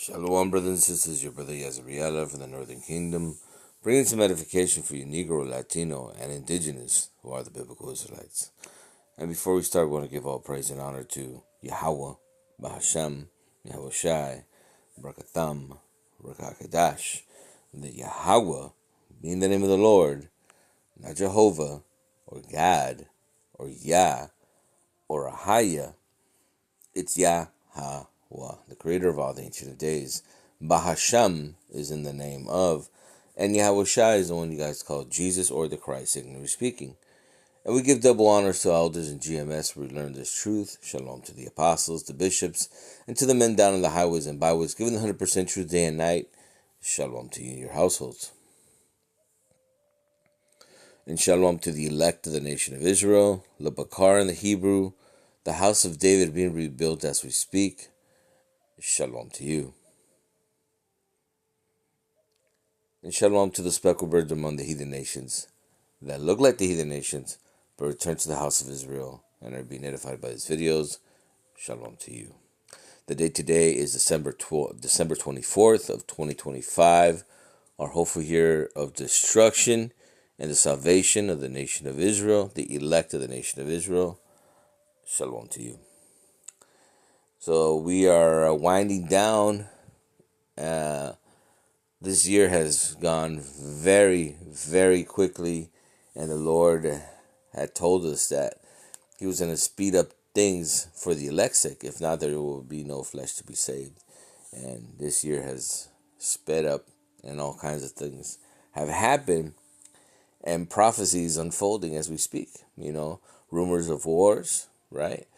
Shalom, brothers and sisters. Your brother ISRAELITES from the Northern Kingdom, bringing some edification for you Negro, Latino, and Indigenous, who are the biblical Israelites. And before we start, we want to give all praise and honor to Yahweh, Bahashem, Yahweh Shai, Barakatham, Rakakadash. The Yahweh being the name of the Lord, not Jehovah, or God, or Yah, or Ahaya. It's Yahweh, the creator of all the Ancient of Days. Bahashem is in the name of, and Yahweh Shai is the one you guys call Jesus or the Christ, ignorantly speaking. And we give double honors to elders in GMS where we learn this truth. Shalom to the apostles, the bishops, and to the men down in the highways and byways, giving the 100% truth day and night. Shalom to you and your households. And shalom to the elect of the nation of Israel, Lebakar in the Hebrew, the house of David being rebuilt as we speak. Shalom to you. And shalom to the speckled birds among the heathen nations that look like the heathen nations, but return to the house of Israel and are being edified by these videos. Shalom to you. The date today is December 24th of 2025, our hopeful year of destruction and the salvation of the nation of Israel, the elect of the nation of Israel. Shalom to you. So we are winding down. This year has gone very, very quickly, and the Lord had told us that He was going to speed up things for the elect's sake. If not, there will be no flesh to be saved. And this year has sped up, and all kinds of things have happened, and prophecies unfolding as we speak. You know, rumors of wars, right?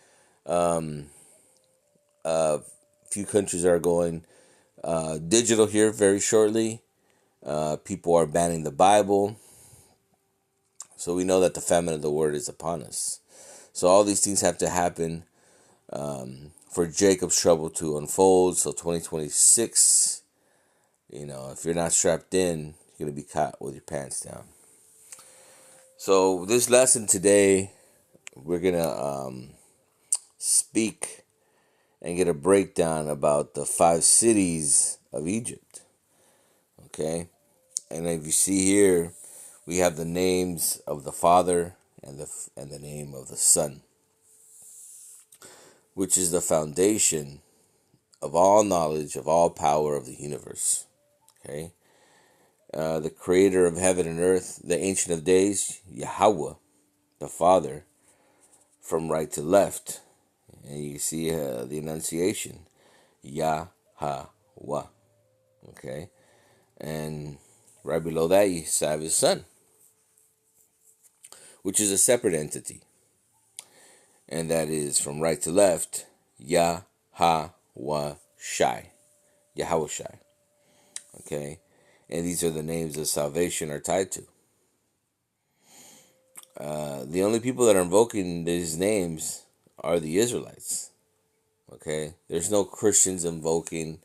A few countries are going digital here very shortly. People are banning the Bible. So we know that the famine of the word is upon us. So all these things have to happen for Jacob's trouble to unfold. So 2026, if you're not strapped in, you're going to be caught with your pants down. So this lesson today, we're going to speak and get a breakdown about the 5 cities of Egypt. Okay? And if you see here, we have the names of the Father and the name of the Son, which is the foundation of all knowledge, of all power of the universe. Okay? The creator of heaven and earth, the Ancient of Days, Yahweh, the Father, from right to left. And you see the enunciation, Yahweh. Okay? And right below that, you have his Son, which is a separate entity. And that is from right to left, Yahweh Shai. Yahweh Shai. Okay? And these are the names of salvation are tied to. The only people that are invoking these names are the Israelites. Okay? There's no Christians invoking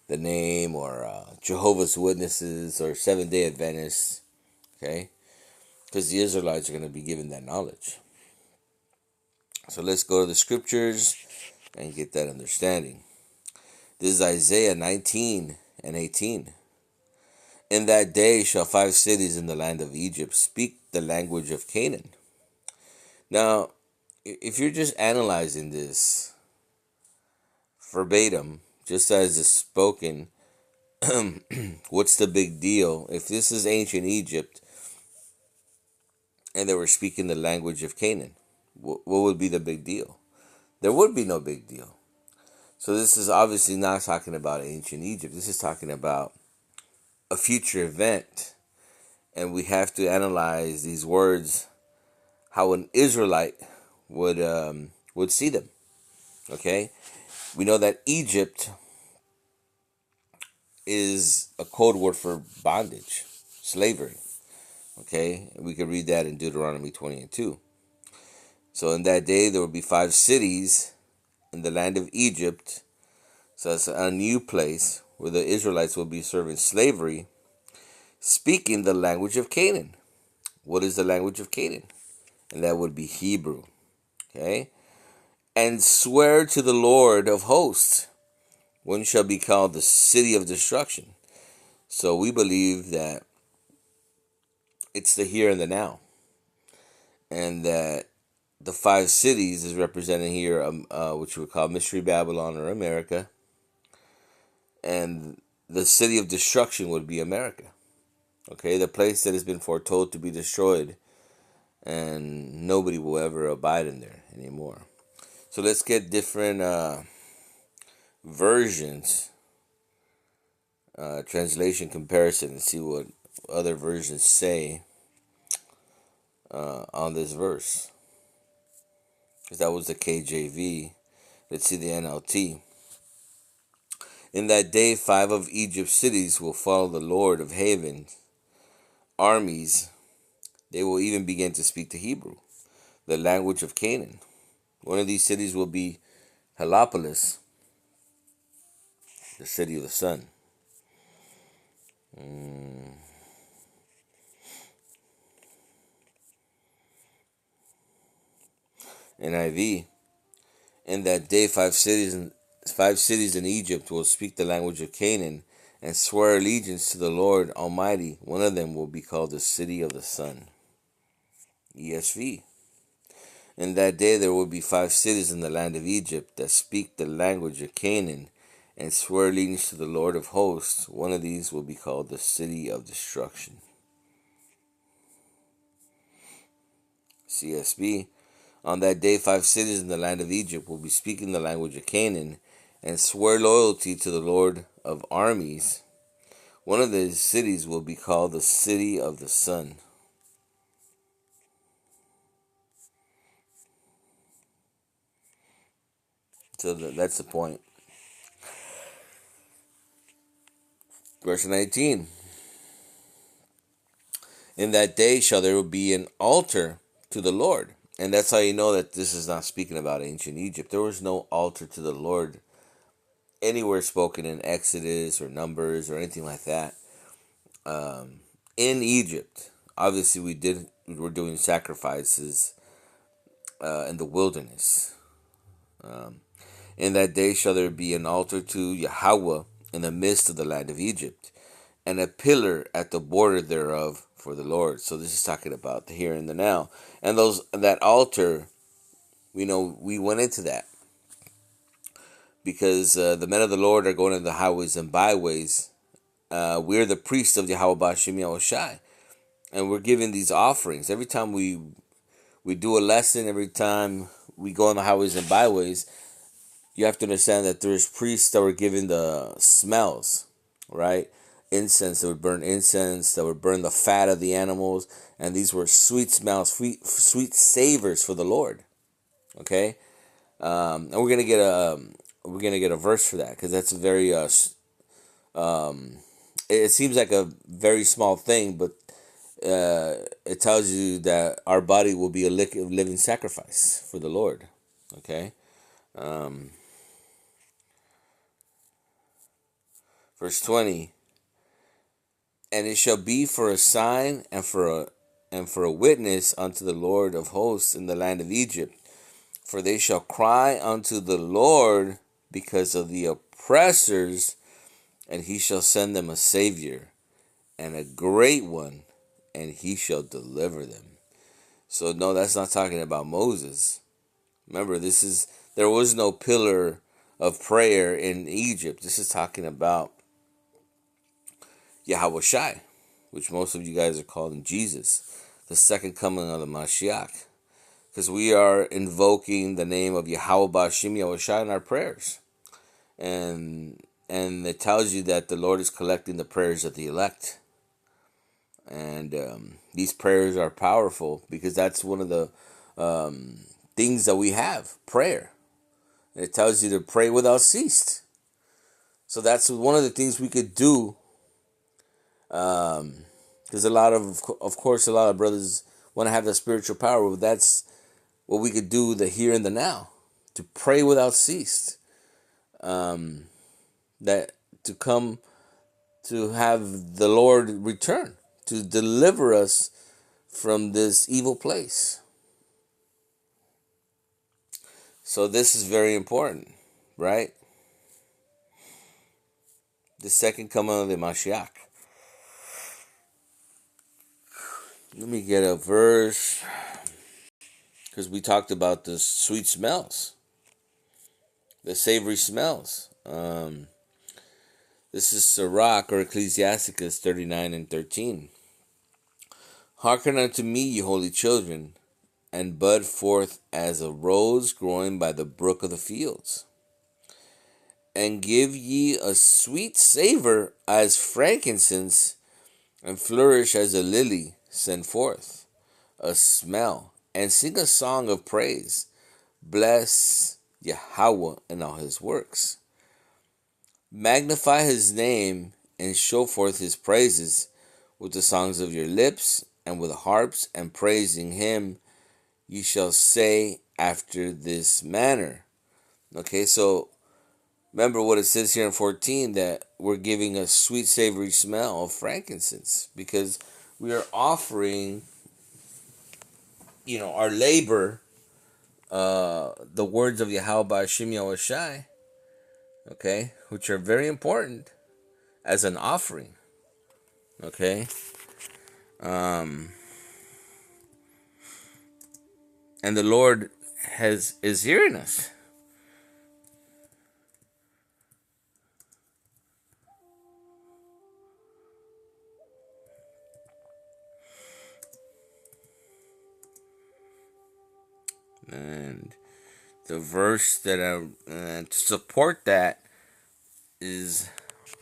the name, or Jehovah's Witnesses, or Seventh-day Adventists. Okay? Because the Israelites are going to be given that knowledge. So let's go to the scriptures and get that understanding. This is Isaiah 19 and 18. In that day shall 5 cities in the land of Egypt speak the language of Canaan. Now, if you're just analyzing this verbatim, just as it's spoken, what's the big deal? If this is ancient Egypt and they were speaking the language of Canaan, what would be the big deal? There would be no big deal. So this is obviously not talking about ancient Egypt. This is talking about a future event. And we have to analyze these words, how an Israelite would see them. Okay? We know that Egypt is a code word for bondage, slavery. Okay? We can read that in Deuteronomy 20 and 2. So in that day there will be 5 cities in the land of Egypt. So it's a new place where the Israelites will be serving slavery, speaking the language of Canaan. What is the language of Canaan? And that would be Hebrew. Okay? And swear to the Lord of hosts. one shall be called the city of destruction. So we believe that it's the here and the now, and that the 5 cities is represented here, which we would call Mystery Babylon or America, and the city of destruction would be America. Okay, the place that has been foretold to be destroyed, and nobody will ever abide in there anymore. So let's get different versions, translation comparison, and see what other versions say on this verse. Because that was the KJV. Let's see the NLT. In that day, 5 of Egypt's cities will follow the Lord of heaven's armies. They will even begin to speak the Hebrew, the language of Canaan. One of these cities will be Heliopolis, the city of the sun. NIV. In that day, 5 cities in Egypt will speak the language of Canaan and swear allegiance to the Lord Almighty. One of them will be called the city of the sun. ESV. In that day there will be 5 cities in the land of Egypt that speak the language of Canaan and swear allegiance to the Lord of hosts. One of these will be called the city of destruction. CSB. On that day 5 cities in the land of Egypt will be speaking the language of Canaan and swear loyalty to the Lord of armies. One of these cities will be called the city of the sun. So that's the point. Verse 19. In that day shall there be an altar to the Lord. And that's how you know that this is not speaking about ancient Egypt. There was no altar to the Lord anywhere spoken in Exodus or Numbers or anything like that. In Egypt, obviously we're doing sacrifices in the wilderness. In that day shall there be an altar to Yahweh in the midst of the land of Egypt, and a pillar at the border thereof for the Lord. So this is talking about the here and the now. And that altar, we went into that because the men of the Lord are going into the highways and byways. We're the priests of Yahweh B'Shem Yahushai, and we're giving these offerings every time we do a lesson. Every time we go on the highways and byways, you have to understand that there's priests that were given the smells, right? Incense, that would burn incense, that would burn the fat of the animals, and these were sweet smells, sweet savors for the Lord. Okay, and we're gonna get a verse for that because that's a very it seems like a very small thing, but it tells you that our body will be a living sacrifice for the Lord. Okay. Verse 20. And it shall be for a sign and for a witness unto the Lord of hosts in the land of Egypt. For they shall cry unto the Lord because of the oppressors, and he shall send them a Savior and a great one, and he shall deliver them. So no, that's not talking about Moses. Remember, there was no pillar of prayer in Egypt. This is talking about Yahweh Shai, which most of you guys are calling Jesus, the second coming of the Mashiach. Because we are invoking the name of Yahweh B'Shem Yahushai in our prayers. And it tells you that the Lord is collecting the prayers of the elect. And these prayers are powerful because that's one of the things that we have, prayer. And it tells you to pray without cease. So that's one of the things we could do. Because of course, a lot of brothers want to have that spiritual power. But that's what we could do, the here and the now, to pray without cease. That to come to have the Lord return to deliver us from this evil place. So this is very important, right? the second coming of the Mashiach. Let me get a verse, because we talked about the sweet smells, the savory smells. This is Sirach, or Ecclesiasticus 39 and 13. Hearken unto me, ye holy children, and bud forth as a rose growing by the brook of the fields. And give ye a sweet savor as frankincense, and flourish as a lily, send forth a smell, and sing a song of praise. Bless Yahweh in all his works. Magnify his name, and show forth his praises with the songs of your lips, and with harps, and praising him, ye shall say after this manner. Okay, so remember what it says here in 14, that we're giving a sweet savory smell of frankincense, because we are offering, our labor, the words of Yahweh Ba'ashim Yahushai, okay, which are very important as an offering, okay. And the Lord is hearing us. And the verse that to support that is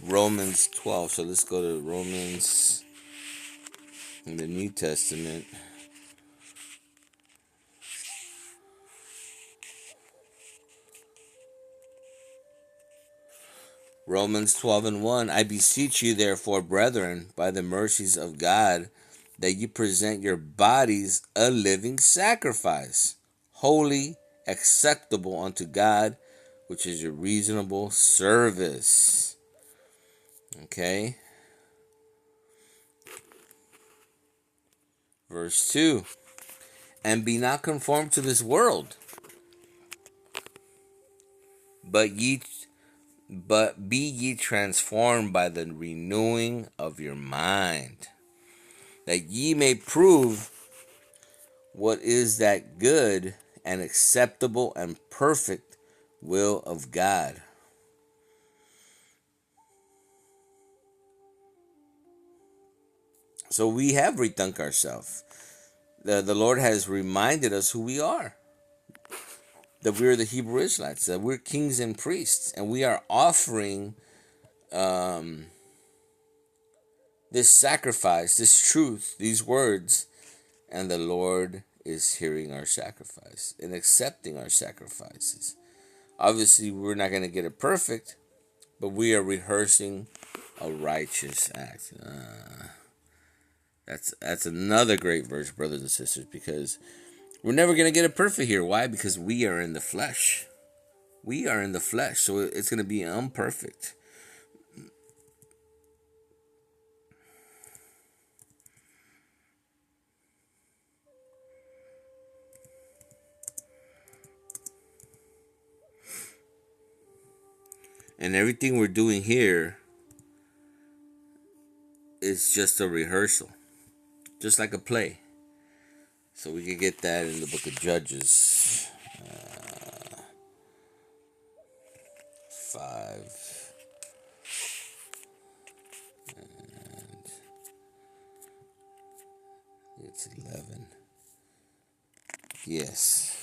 Romans 12. So let's go to Romans in the New Testament. Romans 12 and 1. I beseech you, therefore, brethren, by the mercies of God, that you present your bodies a living sacrifice, holy, acceptable unto God, which is your reasonable service. Okay. Verse 2. And be not conformed to this world, but be ye transformed by the renewing of your mind, that ye may prove what is that good and acceptable and perfect will of God. So we have rethunk ourselves. The Lord has reminded us who we are. That we're the Hebrew Israelites. That we're kings and priests. And we are offering this sacrifice, this truth, these words. And the Lord is hearing our sacrifice and accepting our sacrifices. Obviously, we're not going to get it perfect, but we are rehearsing a righteous act. That's another great verse, brothers and sisters, because we're never going to get it perfect here. Why? Because we are in the flesh. We are in the flesh, so it's going to be imperfect. And everything we're doing here is just a rehearsal, just like a play. So we can get that in the book of Judges 5. And it's 11. Yes.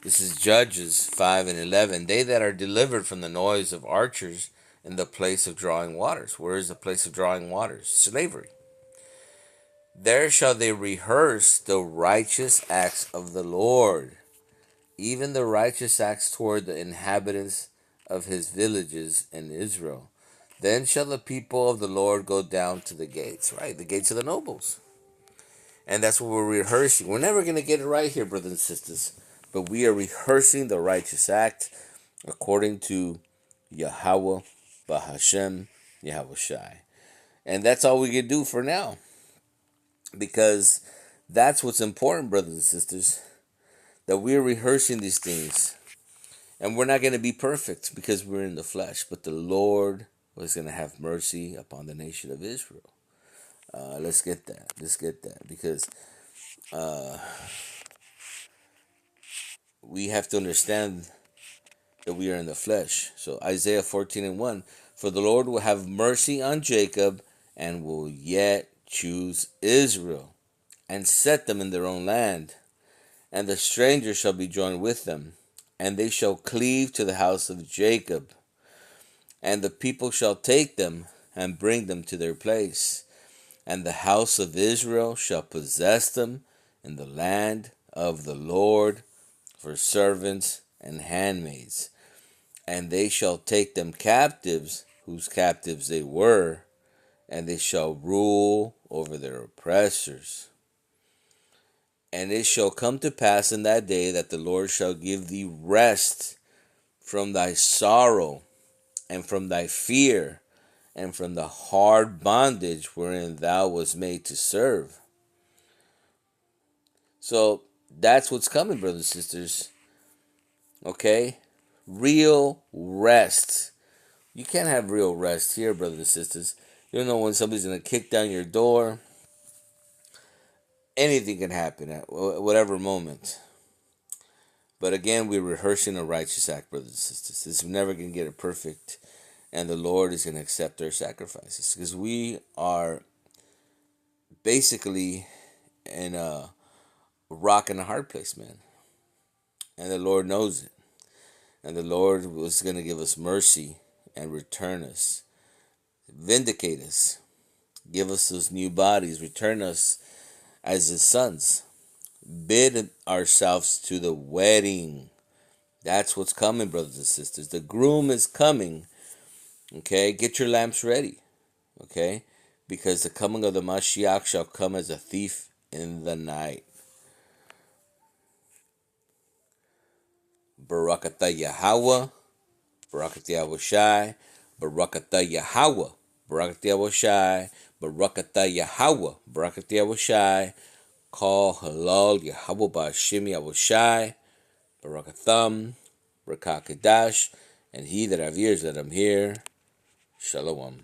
This is Judges 5 and 11. They that are delivered from the noise of archers in the place of drawing waters. Where is the place of drawing waters? Slavery. There shall they rehearse the righteous acts of the Lord, even the righteous acts toward the inhabitants of his villages in Israel. Then shall the people of the Lord go down to the gates, right? The gates of the nobles. And that's what we're rehearsing. We're never going to get it right here, brothers and sisters. But we are rehearsing the righteous act according to Yahweh, Bahashem, Yahushai. And that's all we can do for now. Because that's what's important, brothers and sisters. That we're rehearsing these things. And we're not going to be perfect because we're in the flesh, but the Lord was going to have mercy upon the nation of Israel. Let's get that. Let's get that. Because we have to understand that we are in the flesh. So Isaiah 14:1, for the Lord will have mercy on Jacob and will yet choose Israel and set them in their own land. And the stranger shall be joined with them, and they shall cleave to the house of Jacob. And the people shall take them and bring them to their place. And the house of Israel shall possess them in the land of the Lord for servants and handmaids. And they shall take them captives, whose captives they were, and they shall rule over their oppressors. And it shall come to pass in that day that the Lord shall give thee rest from thy sorrow and from thy fear and from the hard bondage wherein thou wast made to serve. So that's what's coming, brothers and sisters. Okay? Real rest. You can't have real rest here, brothers and sisters. You don't know when somebody's going to kick down your door. Anything can happen at whatever moment. But again, we're rehearsing a righteous act, brothers and sisters. This is never going to get it perfect. And the Lord is going to accept our sacrifices. Because we are basically in a rock and a hard place, man. And the Lord knows it. And the Lord was going to give us mercy and return us. Vindicate us. Give us those new bodies. Return us as his sons. Bid ourselves to the wedding. That's what's coming, brothers and sisters. The groom is coming. Okay, get your lamps ready. Okay, because the coming of the Mashiach shall come as a thief in the night. Barakatah Yahweh, Barakatah Yahushai, Barakatah Yahweh, Barakatah Yahushai, Barakatah Yahweh, Barakatah Yahushai. Call halal Yahweh Ba'Hashem Yahushai, Barakatham, Barakah Kadash, and he that have ears let him hear. Shalom.